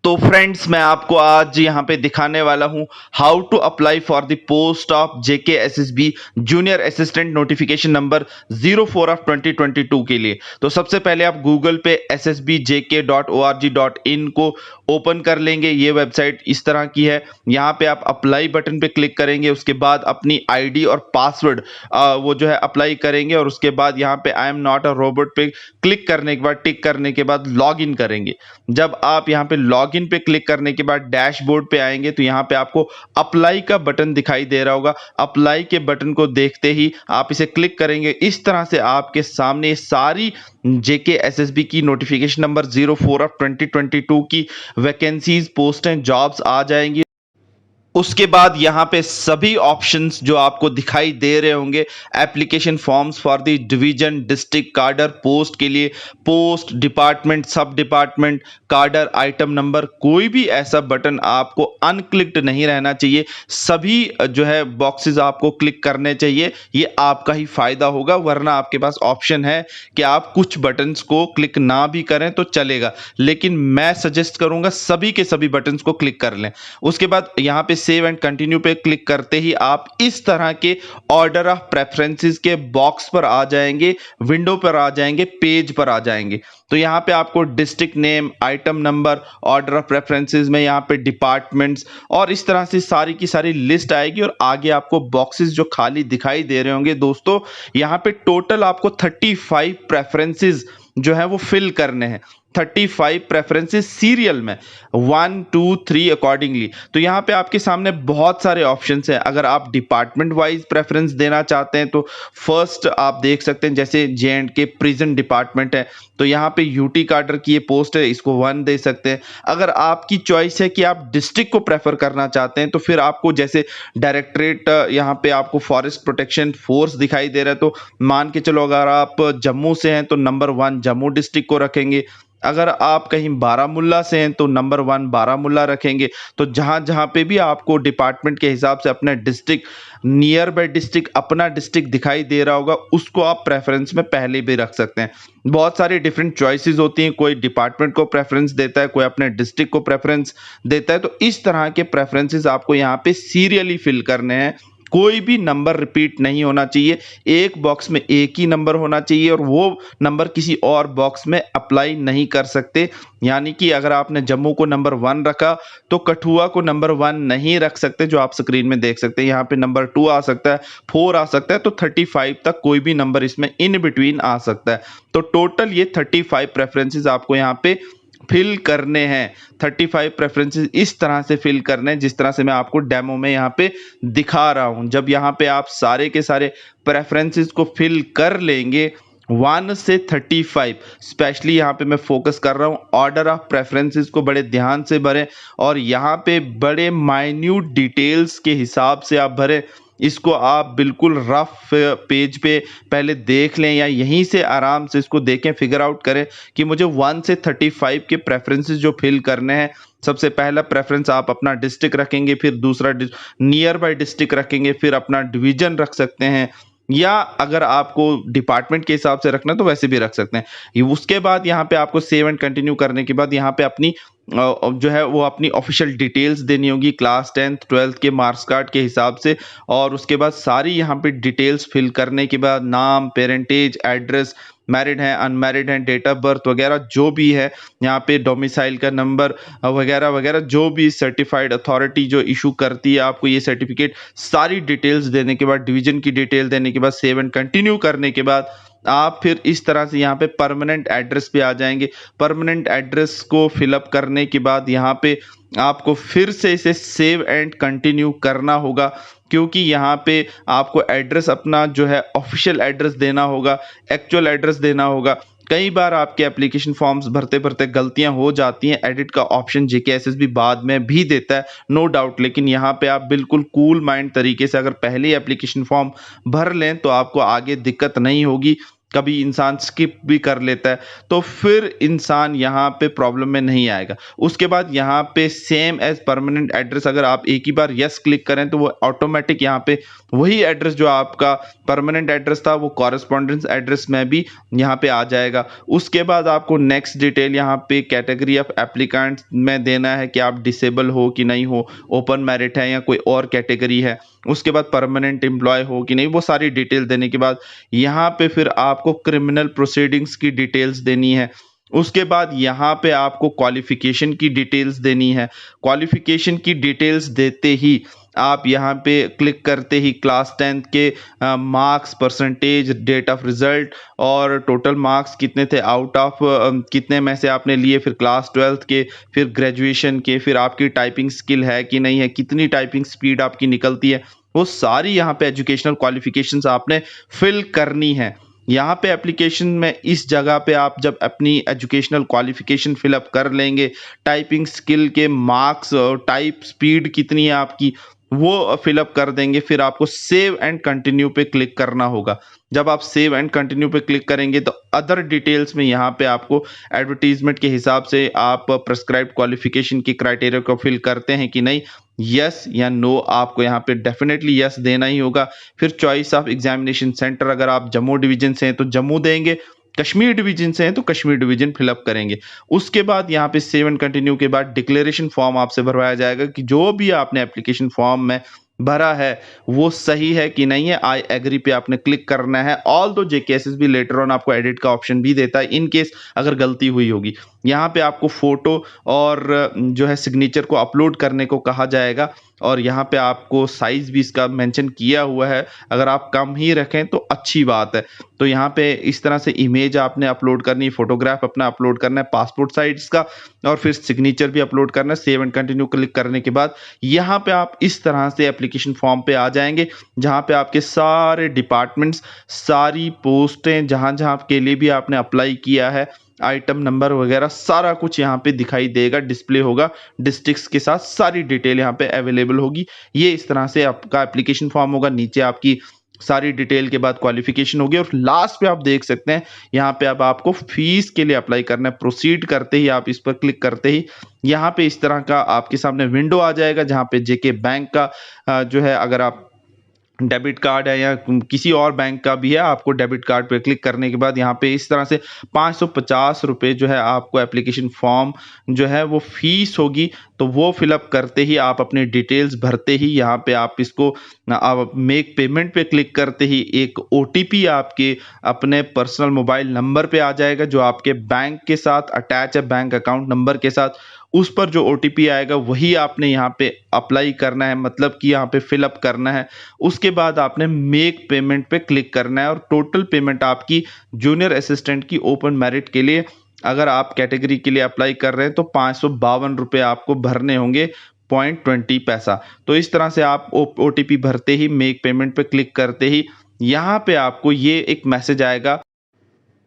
तो फ्रेंड्स मैं आपको आज यहाँ पे दिखाने वाला हूँ how to apply for the post of JK SSB junior assistant notification number 04 of 2022 के लिए। तो सबसे पहले आप गूगल पे ssbjk.org.in को ओपन कर लेंगे। ये वेबसाइट इस तरह की है। यहाँ पे आप अप्लाई बटन पे क्लिक करेंगे, उसके बाद अपनी आईडी और पासवर्ड वो जो है अप्लाई करेंगे और उसके बाद यहाँ पे I am not a robot पे क्लिक करने के बाद टिक करने के बाद लॉग इन करेंगे। जब आप यहाँ पे लॉगिन पे क्लिक करने के बाद डैशबोर्ड पे आएंगे तो यहाँ पे आपको अप्लाई का बटन दिखाई दे रहा होगा। अप्लाई के बटन को देखते ही आप इसे क्लिक करेंगे। इस तरह से आपके सामने सारी जेके एसएसबी की नोटिफिकेशन नंबर 04 ऑफ 2022 की वैकेंसीज, पोस्टें, जॉब्स आ जाएंगी। उसके बाद यहाँ पे सभी ऑप्शंस जो आपको दिखाई दे रहे होंगे, application forms for the division, district, कार्डर, पोस्ट के लिए पोस्ट, डिपार्टमेंट, सब डिपार्टमेंट, कार्डर, आइटम नंबर, कोई भी ऐसा बटन आपको अनक्लिक्ड नहीं रहना चाहिए। सभी जो है बॉक्सेस आपको क्लिक करने चाहिए। ये आपका ही फायदा होगा, वरना आपके पास ऑप्शन है कि आप कुछ बटन्स को क्लिक ना भी करें तो चलेगा, लेकिन मैं सजेस्ट करूंगा सभी के सभी बटन्स को क्लिक कर लें। उसके बाद यहाँ पे सेव एंड कंटिन्यू पे क्लिक करते ही आप इस तरह के ऑर्डर ऑफ प्रेफरेंसेस के बॉक्स पर आ जाएंगे, विंडो पर आ जाएंगे, पेज पर आ जाएंगे। तो यहाँ पे आपको district name, item number, order of preferences में यहाँ पे डिपार्टमेंट्स और इस तरह से सारी की सारी लिस्ट आएगी और आगे आपको बॉक्सेस जो खाली दिखाई दे रहे होंगे दोस्तों, यहाँ पे टोटल आपको 35 प्रेफरेंसेस जो है वो फिल करने हैं। 35 प्रेफरेंसेस सीरियल में 1 2 3 अकॉर्डिंगली। तो यहाँ पे आपके सामने बहुत सारे ऑप्शंस हैं। अगर आप डिपार्टमेंट वाइज प्रेफरेंस देना चाहते हैं तो फर्स्ट आप देख सकते हैं, जैसे J&K प्रिजन डिपार्टमेंट है तो यहाँ पे यूटी कार्डर की ये पोस्ट है, इसको 1 दे सकते हैं। अगर आपकी चॉइस है कि आप डिस्ट्रिक्ट को प्रेफर करना चाहते हैं तो फिर आपको जैसे डायरेक्टरेट, यहाँ पे आपको फॉरेस्ट प्रोटेक्शन फोर्स दिखाई दे रहा है तो मान के चलो अगर आप जम्मू से हैं तो नंबर 1 जम्मू डिस्ट्रिक्ट को रखेंगे। अगर आप कहीं बारामुल्ला से हैं तो नंबर 1 बारामुल्ला रखेंगे। तो जहां जहां पे भी आपको डिपार्टमेंट के हिसाब से अपना डिस्ट्रिक्ट, नियर बाय डिस्ट्रिक्ट, अपना डिस्ट्रिक्ट दिखाई दे रहा होगा, उसको आप प्रेफरेंस में पहले भी रख सकते हैं। बहुत सारी डिफरेंट चॉइसेस होती हैं, कोई डिपार्टमेंट को प्रेफरेंस देता है, कोई अपने डिस्ट्रिक्ट को प्रेफरेंस देता है। तो इस तरह के प्रेफरेंसेस आपको यहाँ पे सीरियली फिल करने हैं। कोई भी नंबर रिपीट नहीं होना चाहिए, एक बॉक्स में एक ही नंबर होना चाहिए और वो नंबर किसी और बॉक्स में अप्लाई नहीं कर सकते। यानी कि अगर आपने जम्मू को नंबर 1 रखा तो कठुआ को नंबर 1 नहीं रख सकते, जो आप स्क्रीन में देख सकते हैं। यहाँ पे नंबर 2 आ सकता है, 4 आ सकता है, तो 35 तक कोई भी नंबर इसमें इन बिटवीन आ सकता है। तो टोटल ये 35 प्रेफरेंसेस आपको यहाँ पे फिल करने हैं। 35 प्रेफरेंसेस इस तरह से फिल करने हैं जिस तरह से मैं आपको डेमो में यहाँ पे दिखा रहा हूं। जब यहाँ पे आप सारे के सारे प्रेफरेंसेस को फिल कर लेंगे 1 से 35, स्पेशली यहाँ पे मैं फोकस कर रहा हूँ ऑर्डर ऑफ प्रेफरेंसेस को बड़े ध्यान से भरें और यहाँ पे बड़े माइन्यूट डिटेल्स के हिसाब से आप भरें। इसको आप बिल्कुल रफ पेज पे पहले देख लें या यहीं से आराम से इसको देखें, फिगर आउट करें कि मुझे 1 से 35 के प्रेफरेंसेस जो फिल करने हैं। सबसे पहला प्रेफरेंस आप अपना डिस्ट्रिक्ट रखेंगे, फिर दूसरा नियर बाय डिस्ट्रिक्ट रखेंगे, फिर अपना डिवीजन रख सकते हैं, या अगर आपको डिपार्टमेंट के हिसाब से रखना है तो वैसे भी रख सकते हैं। उसके बाद यहाँ पे आपको सेव एंड कंटिन्यू करने के बाद यहाँ पे अपनी जो है वो अपनी ऑफिशियल डिटेल्स देनी होगी, क्लास 10th 12th के मार्क्स कार्ड के हिसाब से। और उसके बाद सारी यहाँ पे डिटेल्स फिल करने के बाद नाम, पेरेंटेज, एड्रेस, मैरिड हैं, अनमैरिड हैं, डेट ऑफ बर्थ वगैरह जो भी है, यहाँ पे डोमिसाइल का नंबर वगैरह वगैरह, जो भी सर्टिफाइड अथॉरिटी जो इशू करती है आपको ये सर्टिफिकेट, सारी डिटेल्स देने के बाद, डिवीजन की डिटेल देने के बाद, सेव एंड कंटिन्यू करने के बाद आप फिर इस तरह से यहाँ पे परमानेंट एड्रेस पे आ जाएंगे। परमानेंट एड्रेस को फिलअप करने के बाद यहाँ पे आपको फिर से इसे सेव एंड कंटिन्यू करना होगा, क्योंकि यहाँ पे आपको एड्रेस अपना जो है ऑफिशियल एड्रेस देना होगा, एक्चुअल एड्रेस देना होगा। कई बार आपके एप्लीकेशन फॉर्म्स भरते भरते गलतियां हो जाती हैं, एडिट का ऑप्शन जेके एसएसबी बाद में भी देता है, नो डाउट, लेकिन यहाँ पे आप बिल्कुल कूल माइंड तरीके से अगर पहले एप्लीकेशन फॉर्म भर लें तो आपको आगे दिक्कत नहीं होगी। कभी इंसान स्किप भी कर लेता है, तो फिर इंसान यहाँ पे प्रॉब्लम में नहीं आएगा। उसके बाद यहाँ पे सेम एज परमानेंट एड्रेस, अगर आप एक ही बार यस क्लिक करें तो वो ऑटोमेटिक यहाँ पे वही एड्रेस जो आपका परमानेंट एड्रेस था वो कॉरेस्पॉन्डेंस एड्रेस में भी यहाँ पे आ जाएगा। उसके बाद आपको नेक्स्ट डिटेल यहाँ पे कैटेगरी ऑफ एप्लीकेंट्स में देना है कि आप डिसेबल हो कि नहीं हो, ओपन मेरिट है या कोई और कैटेगरी है। उसके बाद परमानेंट एम्प्लॉय हो कि नहीं, वो सारी डिटेल देने के बाद यहाँ पे फिर आपको क्रिमिनल प्रोसीडिंग्स की डिटेल्स देनी है। उसके बाद यहाँ पे आपको क्वालिफिकेशन की डिटेल्स देनी है। क्वालिफिकेशन की डिटेल्स देते ही आप यहाँ पे क्लिक करते ही क्लास 10th के marks, percentage, date of result और टोटल मार्क्स कितने थे आउट ऑफ कितने में से आपने लिए, फिर क्लास 12th के, फिर ग्रेजुएशन के, फिर आपकी टाइपिंग स्किल है कि नहीं है, कितनी टाइपिंग स्पीड आपकी निकलती है, वो सारी यहाँ पे एजुकेशनल क्वालिफिकेशंस आपने फिल करनी है। यहाँ पे एप्लीकेशन में इस जगह पे आप जब अपनी एजुकेशनल क्वालिफिकेशन फिलअप कर लेंगे, टाइपिंग स्किल के मार्क्स, टाइप स्पीड कितनी है आपकी, वो फिलअप कर देंगे, फिर आपको सेव एंड कंटिन्यू पे क्लिक करना होगा। जब आप सेव एंड कंटिन्यू पे क्लिक करेंगे तो अदर डिटेल्स में यहाँ पे आपको एडवर्टीजमेंट के हिसाब से आप प्रेस्क्राइब्ड क्वालिफिकेशन की क्राइटेरिया को फिल करते हैं कि नहीं, यस या नो, आपको यहाँ पे डेफिनेटली यस देना ही होगा। फिर चॉइस ऑफ एग्जामिनेशन सेंटर, अगर आप जम्मू डिवीजन से हैं तो जम्मू देंगे, कश्मीर डिवीजन से हैं तो कश्मीर डिवीजन फिलअप करेंगे। उसके बाद यहाँ पे सेव एंड कंटिन्यू के बाद डिक्लेरेशन फॉर्म आपसे भरवाया जाएगा कि जो भी आपने एप्लीकेशन फॉर्म में भरा है वो सही है कि नहीं है। आई एग्री पे आपने क्लिक करना है। ऑल दो जेकेएसएस भी लेटर ऑन आपको एडिट का ऑप्शन भी देता है इन केस अगर गलती हुई होगी। यहाँ पे आपको फोटो और जो है सिग्नेचर को अपलोड करने को कहा जाएगा और यहाँ पे आपको साइज भी इसका मेंशन किया हुआ है, अगर आप कम ही रखें तो अच्छी बात है। तो यहाँ पे इस तरह से इमेज आपने अपलोड करनी, फोटोग्राफ अपना अपलोड करना है पासपोर्ट साइज का, और फिर सिग्नेचर भी अपलोड करना है। सेव एंड कंटिन्यू क्लिक करने के बाद यहाँ पे आप इस तरह से एप्लीकेशन फॉर्म पे आ जाएंगे जहाँ पे आपके सारे डिपार्टमेंट्स, सारी पोस्टें जहाँ जहाँ के लिए भी आपने अप्लाई किया है, आइटम नंबर वगैरह सारा कुछ यहाँ पे दिखाई देगा, डिस्प्ले होगा, डिस्ट्रिक्ट्स के साथ सारी डिटेल यहाँ पे अवेलेबल होगी। ये इस तरह से आपका एप्लीकेशन फॉर्म होगा। नीचे आपकी सारी डिटेल के बाद क्वालिफिकेशन होगी और लास्ट पे आप देख सकते हैं यहाँ पे अब आपको फीस के लिए अप्लाई करना है। प्रोसीड करते ही आप इस पर क्लिक करते ही यहाँ पे इस तरह का आपके सामने विंडो आ जाएगा जहाँ पे जेके बैंक का जो है, अगर आप डेबिट कार्ड है या किसी और बैंक का भी है, आपको डेबिट कार्ड पे क्लिक करने के बाद यहाँ पे इस तरह से 550 रुपये जो है आपको एप्लीकेशन फॉर्म जो है वो फीस होगी। तो वो फिलअप करते ही आप अपनी डिटेल्स भरते ही यहाँ पे आप इसको आप मेक पेमेंट पे क्लिक करते ही एक ओटीपी आपके अपने पर्सनल मोबाइल नंबर पे आ जाएगा जो आपके बैंक के साथ अटैच है, बैंक अकाउंट नंबर के साथ। उस पर जो ओटीपी आएगा वही आपने यहाँ पे अप्लाई करना है, मतलब कि यहाँ पे फिलअप करना है। उसके बाद आपने मेक पेमेंट पे क्लिक करना है और टोटल पेमेंट आपकी जूनियर असिस्टेंट की ओपन मेरिट के लिए, अगर आप कैटेगरी के लिए अप्लाई कर रहे हैं तो 552 रुपये आपको भरने होंगे 0.20 पैसा। तो इस तरह से आप ओटीपी भरते ही मेक पेमेंट पे क्लिक करते ही यहाँ पे आपको ये एक मैसेज आएगा,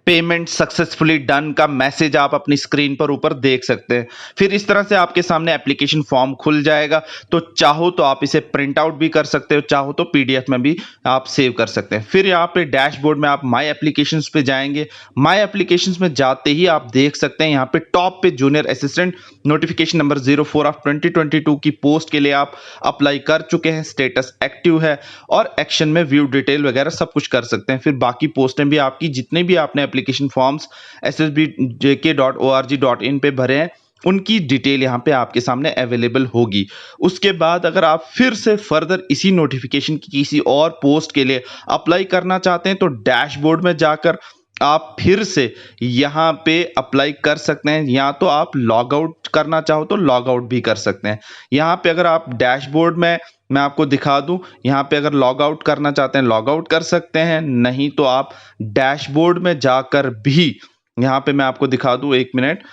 पेमेंट सक्सेसफुली डन का मैसेज आप अपनी स्क्रीन पर ऊपर देख सकते हैं। फिर इस तरह से आपके सामने एप्लीकेशन फॉर्म खुल जाएगा। तो चाहो तो आप इसे प्रिंट आउट भी कर सकते हो, चाहो तो पीडीएफ में भी आप सेव कर सकते हैं। फिर यहाँ पे डैशबोर्ड में आप माय एप्लीकेशंस पे जाएंगे। माय एप्लीकेशंस में जाते ही आप देख सकते हैं यहाँ पे टॉप पे junior assistant notification number 04 of 2022 की पोस्ट के लिए आप अप्लाई कर चुके हैं, स्टेटस एक्टिव है और एक्शन में व्यू डिटेल वगैरह सब कुछ कर सकते हैं। फिर बाकी पोस्टें भी आपकी जितने भी आपने एप्लीकेशन फॉर्म्स ssbjk.org.in पे भरे हैं उनकी डिटेल यहाँ पे आपके सामने अवेलेबल होगी। उसके बाद अगर आप फिर से फर्दर इसी नोटिफिकेशन की किसी और पोस्ट के लिए अप्लाई करना चाहते हैं तो डैशबोर्ड में जाकर आप फिर से यहाँ पे अप्लाई कर सकते हैं, या तो आप लॉग आउट करना चाहो तो लॉग आउट भी कर सकते हैं। यहाँ पे अगर आप डैशबोर्ड में मैं आपको दिखा दूं, यहाँ पे अगर लॉग आउट करना चाहते हैं लॉग आउट कर सकते हैं, नहीं तो आप डैशबोर्ड में जाकर भी यहाँ पे मैं आपको दिखा दूं, एक मिनट,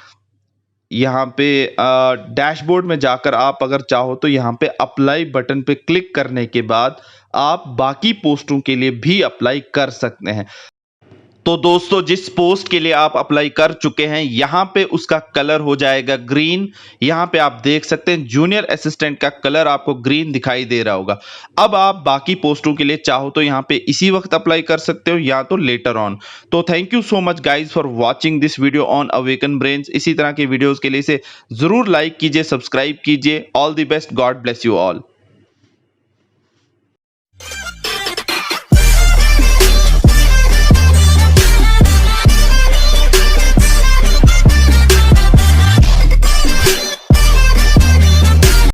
यहाँ पे डैशबोर्ड में जाकर आप अगर चाहो तो यहाँ पे अप्लाई बटन पे क्लिक करने के बाद आप बाकी पोस्टों के लिए भी अप्लाई कर सकते हैं। तो दोस्तों जिस पोस्ट के लिए आप अप्लाई कर चुके हैं यहाँ पे उसका कलर हो जाएगा ग्रीन। यहाँ पे आप देख सकते हैं जूनियर असिस्टेंट का कलर आपको ग्रीन दिखाई दे रहा होगा। अब आप बाकी पोस्टों के लिए चाहो तो यहाँ पे इसी वक्त अप्लाई कर सकते हो या तो लेटर ऑन। तो thank you so much guys for watching this video on awaken brains. इसी तरह के वीडियोस के लिए इसे जरूर लाइक कीजिए, सब्सक्राइब कीजिए। All the best, God bless you all.